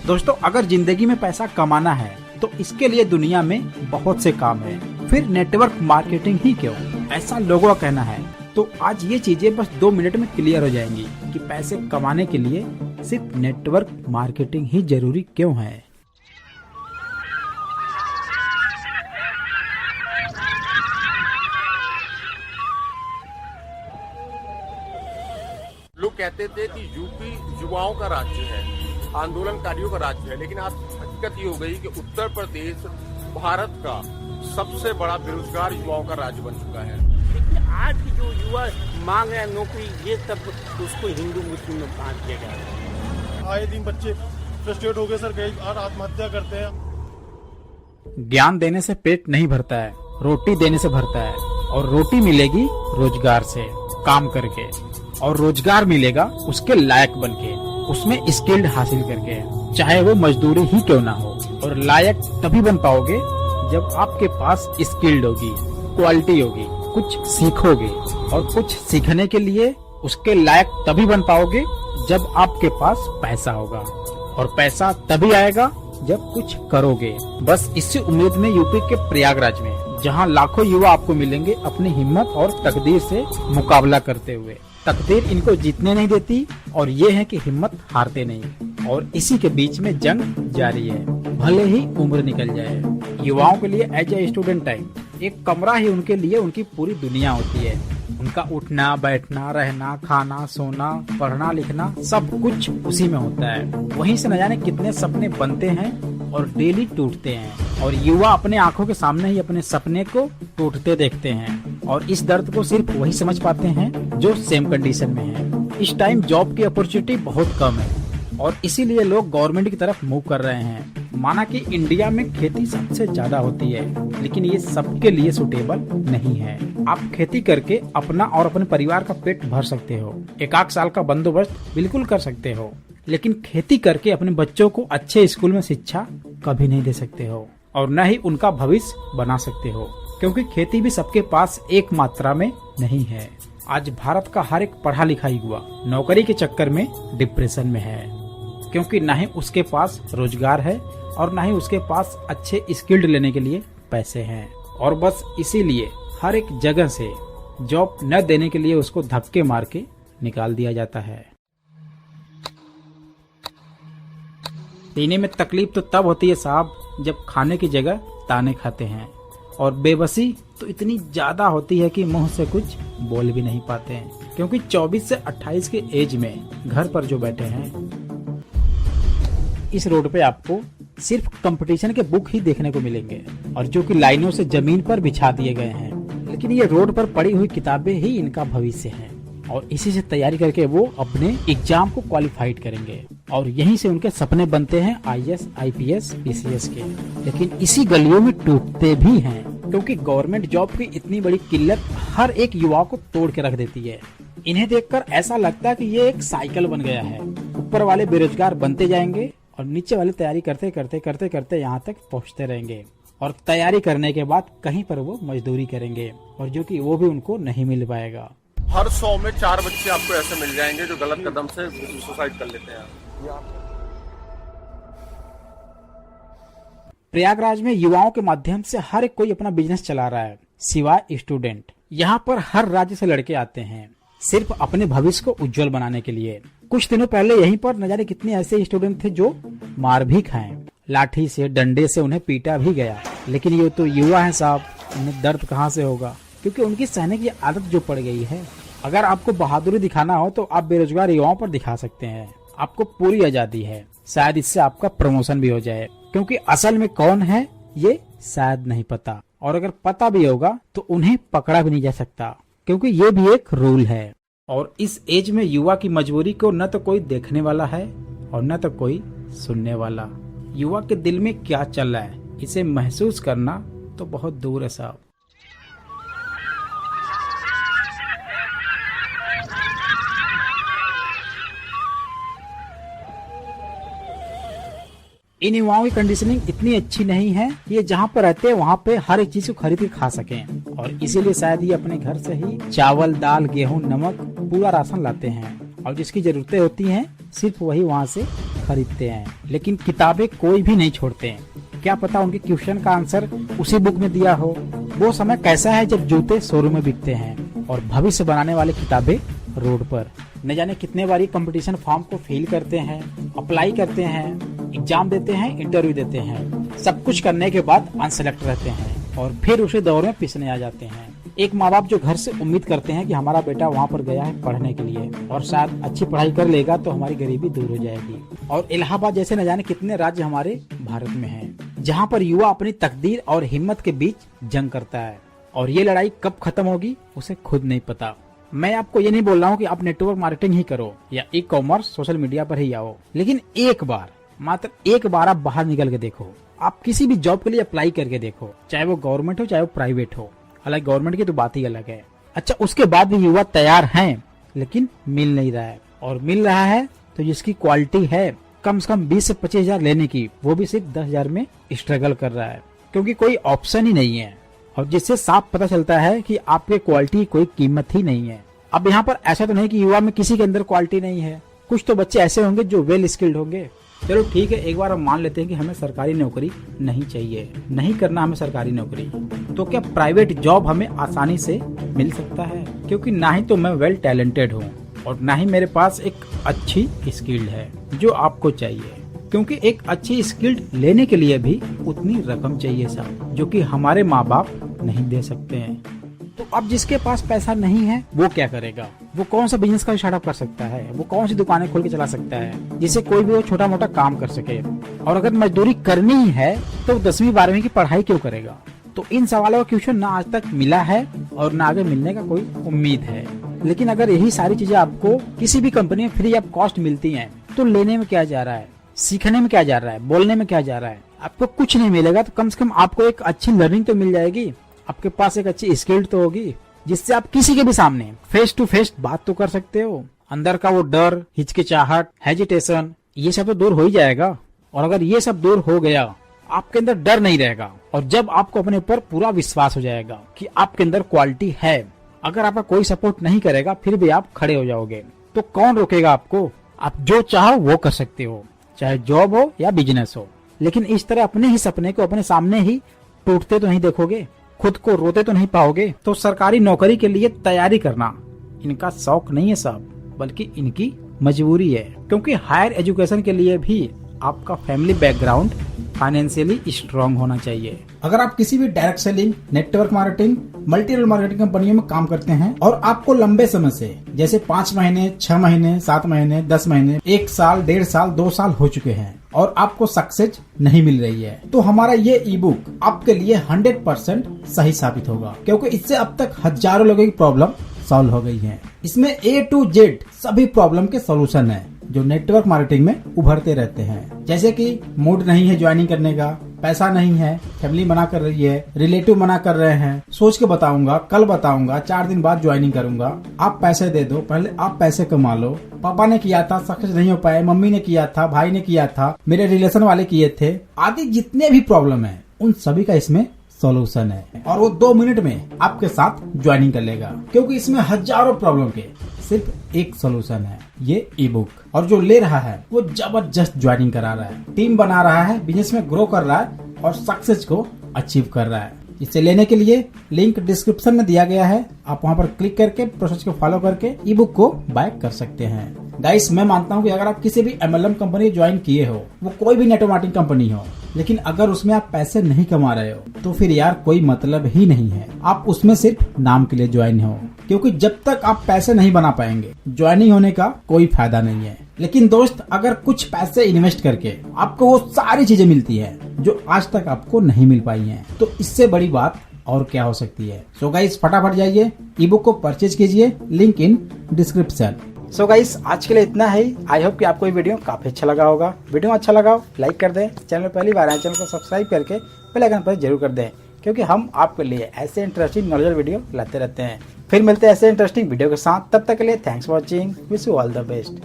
दोस्तों, अगर जिंदगी में पैसा कमाना है तो इसके लिए दुनिया में बहुत से काम है, फिर नेटवर्क मार्केटिंग ही क्यों, ऐसा लोगों का कहना है। तो आज ये चीजें बस 2 मिनट में क्लियर हो जाएंगी कि पैसे कमाने के लिए सिर्फ नेटवर्क मार्केटिंग ही जरूरी क्यों है। लोग कहते थे कि यूपी युवाओं का राज्य है, आंदोलनकारियों का राज्य है, लेकिन आज हकीकत ये हो गई कि उत्तर प्रदेश भारत का सबसे बड़ा बेरोजगार युवाओं का राज्य बन चुका है। लेकिन आज की जो युवा मांग रहे हैं नौकरी, ये सब उसको हिंदू मुस्लिम में बांट दिया गया है। आए दिन बच्चे फ्रस्ट्रेट हो गए सर, कई और आत्महत्या करते हैं। ज्ञान देने से पेट नहीं भरता है, रोटी देने से भरता है, और रोटी मिलेगी रोजगार से, काम करके, और रोजगार मिलेगा उसके लायक बनके, उसमें स्किल्ड हासिल करके, चाहे वो मजदूरी ही क्यों ना हो। और लायक तभी बन पाओगे जब आपके पास स्किल्ड होगी, क्वालिटी होगी, कुछ सीखोगे, और कुछ सीखने के लिए उसके लायक तभी बन पाओगे जब आपके पास पैसा होगा, और पैसा तभी आएगा जब कुछ करोगे। बस इसी उम्मीद में यूपी के प्रयागराज में, जहां लाखों युवा आपको मिलेंगे अपनी हिम्मत और तकदीर से मुकाबला करते हुए। तकदीर इनको जीतने नहीं देती, और ये है कि हिम्मत हारते नहीं, और इसी के बीच में जंग जारी है, भले ही उम्र निकल जाए। युवाओं के लिए एज ए स्टूडेंट टाइम एक कमरा ही उनके लिए उनकी पूरी दुनिया होती है। उनका उठना बैठना, रहना, खाना, सोना, पढ़ना लिखना सब कुछ उसी में होता है। वहीं से न जाने कितने सपने बनते हैं और डेली टूटते हैं, और युवा अपने आंखों के सामने ही अपने सपने को टूटते देखते हैं, और इस दर्द को सिर्फ वही समझ पाते हैं जो सेम कंडीशन में है। इस टाइम जॉब की अपॉर्चुनिटी बहुत कम है, और इसीलिए लोग गवर्नमेंट की तरफ मूव कर रहे हैं। माना कि इंडिया में खेती सबसे ज्यादा होती है, लेकिन ये सबके लिए सुटेबल नहीं है। आप खेती करके अपना और अपने परिवार का पेट भर सकते हो, एक आध साल का बंदोबस्त बिल्कुल कर सकते हो, लेकिन खेती करके अपने बच्चों को अच्छे स्कूल में शिक्षा कभी नहीं दे सकते हो, और न ही उनका भविष्य बना सकते हो, क्योंकि खेती भी सबके पास एक मात्रा में नहीं है। आज भारत का हर एक पढ़ा लिखा युवा नौकरी के चक्कर में डिप्रेशन में है, क्योंकि न ही उसके पास रोजगार है और न ही उसके पास अच्छे स्किल्ड लेने के लिए पैसे हैं, और बस इसीलिए हर एक जगह से जॉब न देने के लिए उसको धक्के मार के निकाल दिया जाता है। पीने में तकलीफ तो तब होती है साहब जब खाने की जगह ताने खाते हैं, और बेबसी तो इतनी ज्यादा होती है कि मुंह से कुछ बोल भी नहीं पाते हैं, क्योंकि 24 से 28 के एज में घर पर जो बैठे हैं। इस रोड पे आपको सिर्फ कंपटीशन के बुक ही देखने को मिलेंगे, और जो कि लाइनों से जमीन पर बिछा दिए गए हैं, लेकिन ये रोड पर पड़ी हुई किताबें ही इनका भविष्य है, और इसी से तैयारी करके वो अपने एग्जाम को क्वालिफाइड करेंगे, और यहीं से उनके सपने बनते हैं IAS, IPS, PCS के। लेकिन इसी गलियों में टूटते भी हैं, क्योंकि गवर्नमेंट जॉब की इतनी बड़ी किल्लत हर एक युवा को तोड़ के रख देती है। इन्हें देखकर ऐसा लगता है कि ये एक साइकिल बन गया है, ऊपर वाले बेरोजगार बनते जाएंगे और नीचे वाले तैयारी करते करते करते करते यहाँ तक पहुँचते रहेंगे, और तैयारी करने के बाद कहीं पर वो मजदूरी करेंगे, और जो कि वो भी उनको नहीं मिल पाएगा। हर 100 में 4 बच्चे आपको ऐसे मिल जाएंगे जो गलत कदम से सुसाइड कर लेते हैं। प्रयागराज में युवाओं के माध्यम से हर एक कोई अपना बिजनेस चला रहा है, सिवाय स्टूडेंट। यहाँ पर हर राज्य से लड़के आते हैं सिर्फ अपने भविष्य को उज्जवल बनाने के लिए। कुछ दिनों पहले यहीं पर न जाने कितने ऐसे स्टूडेंट थे जो मार भी खाए, लाठी से, डंडे से उन्हें पीटा भी गया, लेकिन ये तो युवा है साहब, उन्हें दर्द कहाँ से होगा, क्योंकि उनकी सहने की आदत जो पड़ गई है। अगर आपको बहादुरी दिखाना हो तो आप बेरोजगार युवाओं पर दिखा सकते हैं, आपको पूरी आजादी है। शायद इससे आपका प्रमोशन भी हो जाए, क्योंकि असल में कौन है ये शायद नहीं पता, और अगर पता भी होगा तो उन्हें पकड़ा भी नहीं जा सकता, क्योंकि ये भी एक रूल है। और इस एज में युवा की मजबूरी को न तो कोई देखने वाला है और न तो कोई सुनने वाला। युवा के दिल में क्या चल रहा है इसे महसूस करना तो बहुत दूर है साहब। इन युवाओं की कंडीशनिंग इतनी अच्छी नहीं है, ये जहाँ पर रहते हैं वहाँ पे हर एक चीज को खरीद के खा सकें, और इसीलिए शायद ये अपने घर से ही चावल, दाल, गेहूं, नमक पूरा राशन लाते हैं, और जिसकी जरूरतें होती हैं सिर्फ वही वहाँ से खरीदते हैं, लेकिन किताबें कोई भी नहीं छोड़ते हैं। क्या पता उनके क्वेश्चन का आंसर उसी बुक में दिया हो। वो समय कैसा है जब जूते शोरूम में बिकते हैं और भविष्य बनाने वाली किताबें रोड पर। न जाने कितने बार कंपटीशन फॉर्म को फिल करते हैं, अप्लाई करते हैं, एग्जाम देते हैं, इंटरव्यू देते हैं, सब कुछ करने के बाद अनसेलेक्ट रहते हैं और फिर उसी दौर में पिसने आ जाते हैं। एक माँ बाप जो घर से उम्मीद करते हैं कि हमारा बेटा वहाँ पर गया है पढ़ने के लिए और शायद अच्छी पढ़ाई कर लेगा तो हमारी गरीबी दूर हो जाएगी। और इलाहाबाद जैसे न जाने कितने राज्य हमारे भारत में हैं, जहाँ पर युवा अपनी तकदीर और हिम्मत के बीच जंग करता है और ये लड़ाई कब खत्म होगी उसे खुद नहीं पता। मैं आपको ये नहीं बोल रहा हूँ कि आप नेटवर्क मार्केटिंग ही करो या ई कॉमर्स सोशल मीडिया पर ही आओ, लेकिन एक बार, मात्र एक बार आप बाहर निकल के देखो। आप किसी भी जॉब के लिए अप्लाई करके देखो, चाहे वो गवर्नमेंट हो चाहे वो प्राइवेट हो। हालांकि गवर्नमेंट की तो बात ही अलग है। अच्छा, उसके बाद भी युवा तैयार हैं, लेकिन मिल नहीं रहा है। और मिल रहा है तो जिसकी क्वालिटी है कम से कम 20 से 25 हजार लेने की, वो भी सिर्फ 10 हजार में स्ट्रगल कर रहा है, क्योंकि कोई ऑप्शन ही नहीं है। और जिससे साफ पता चलता है कि आपके क्वालिटी कोई कीमत ही नहीं है। अब यहाँ पर ऐसा तो नहीं कि युवा में किसी के अंदर क्वालिटी नहीं है, कुछ तो बच्चे ऐसे होंगे जो वेल स्किल्ड होंगे। चलो ठीक है, एक बार हम मान लेते हैं कि हमें सरकारी नौकरी नहीं चाहिए, नहीं करना हमें सरकारी नौकरी, तो क्या प्राइवेट जॉब हमें आसानी से मिल सकता है? क्योंकि ना ही तो मैं वेल टैलेंटेड हूँ और ना ही मेरे पास एक अच्छी स्किल्ड है जो आपको चाहिए, क्योंकि एक अच्छी स्किल्ड लेने के लिए भी उतनी रकम चाहिए साहब, जो कि हमारे माँ बाप नहीं दे सकते हैं। तो अब जिसके पास पैसा नहीं है वो क्या करेगा? वो कौन सा बिजनेस का स्टार्टअप कर सकता है? वो कौन सी दुकानें खोल के चला सकता है जिससे कोई भी वो छोटा मोटा काम कर सके? और अगर मजदूरी करनी ही है तो 10वीं 12वीं की पढ़ाई क्यों करेगा? तो इन सवालों का क्वेश्चन ना आज तक मिला है और ना आगे मिलने का कोई उम्मीद है। लेकिन अगर यही सारी चीजें आपको किसी भी कंपनी में फ्री ऑफ कॉस्ट मिलती है तो लेने में क्या जा रहा है, सीखने में क्या जा रहा है, बोलने में क्या जा रहा है? आपको कुछ नहीं मिलेगा तो कम से कम आपको एक अच्छी लर्निंग तो मिल जाएगी, आपके पास एक अच्छी स्किल तो होगी, जिससे आप किसी के भी सामने फेस टू फेस बात तो कर सकते हो। अंदर का वो डर, हिचकिचाहट, हेजिटेशन, ये सब तो दूर हो ही जाएगा। और अगर ये सब दूर हो गया, आपके अंदर डर नहीं रहेगा और जब आपको अपने ऊपर पूरा विश्वास हो जाएगा कि आपके अंदर क्वालिटी है, अगर आपका कोई सपोर्ट नहीं करेगा फिर भी आप खड़े हो जाओगे, तो कौन रोकेगा आपको? आप जो चाहो वो कर सकते हो, चाहे जॉब हो या बिजनेस हो। लेकिन इस तरह अपने ही सपने को अपने सामने ही टूटते तो नहीं देखोगे, खुद को रोते तो नहीं पाओगे। तो सरकारी नौकरी के लिए तैयारी करना इनका शौक नहीं है साहब, बल्कि इनकी मजबूरी है, क्योंकि हायर एजुकेशन के लिए भी आपका फैमिली बैकग्राउंड फाइनेंशियली स्ट्रांग होना चाहिए। अगर आप किसी भी direct selling, network marketing, multi level marketing कंपनियों में काम करते हैं और आपको लंबे समय से, जैसे 5 महीने, 6 महीने, 7 महीने, 10 महीने, 1 साल, 1.5 साल, 2 साल हो चुके हैं और आपको सक्सेस नहीं मिल रही है, तो हमारा ये ई बुक आपके लिए 100% सही साबित होगा, क्योंकि इससे अब तक हजारों लोगों की प्रॉब्लम सॉल्व हो गई है। इसमें A to Z सभी प्रॉब्लम के सोल्यूशन है जो नेटवर्क मार्केटिंग में उभरते रहते हैं। जैसे कि मूड नहीं है ज्वाइनिंग करने का, पैसा नहीं है, फैमिली मना कर रही है, रिलेटिव मना कर रहे हैं, सोच के बताऊंगा, कल बताऊंगा, 4 दिन बाद ज्वाइनिंग करूंगा, आप पैसे दे दो, पहले आप पैसे कमा लो, पापा ने किया था सक्सेस नहीं हो पाए, मम्मी ने किया था, भाई ने किया था, मेरे रिलेशन वाले किए थे, आदि जितने भी प्रॉब्लम है उन सभी का इसमें सॉल्यूशन है और वो 2 मिनट में आपके साथ ज्वाइनिंग कर लेगा, क्योंकि इसमें हजारों प्रॉब्लम के सिर्फ एक सॉल्यूशन है, ये ई बुक। और जो ले रहा है वो जबरदस्त ज्वाइनिंग करा रहा है, टीम बना रहा है, बिजनेस में ग्रो कर रहा है और सक्सेस को अचीव कर रहा है। इसे लेने के लिए लिंक डिस्क्रिप्शन में दिया गया है, आप वहां पर क्लिक करके प्रोसेस को फॉलो करके ई बुक को बाय कर सकते हैं। गाइस, मैं मानता हूं कि अगर आप किसी भी MLM कंपनी ज्वाइन किए हो, वो कोई भी नेटवर्क मार्केटिंग कंपनी हो, लेकिन अगर उसमें आप पैसे नहीं कमा रहे हो तो फिर यार कोई मतलब ही नहीं है, आप उसमें सिर्फ नाम के लिए ज्वाइन हो, क्योंकि जब तक आप पैसे नहीं बना पाएंगे ज्वाइनिंग होने का कोई फायदा नहीं है। लेकिन दोस्त, अगर कुछ पैसे इन्वेस्ट करके आपको वो सारी चीजें मिलती है जो आज तक आपको नहीं मिल पाई हैं, तो इससे बड़ी बात और क्या हो सकती है। सो गाइस, फटाफट जाइए, ई बुक को परचेज कीजिए, link in description. So guys, आज के लिए इतना ही। आई होप कि आपको ये वीडियो काफी अच्छा लगा होगा। वीडियो अच्छा लगा हो लाइक कर दें, चैनल पहली बार आए चैनल को सब्सक्राइब करके बेल आइकन पर जरूर कर दें, क्योंकि हम आपके लिए ऐसे इंटरेस्टिंग नॉलेज वीडियो लाते रहते हैं। फिर मिलते हैं ऐसे इंटरेस्टिंग वीडियो के साथ, तब तक के लिए thanks for watching, wish you all the best.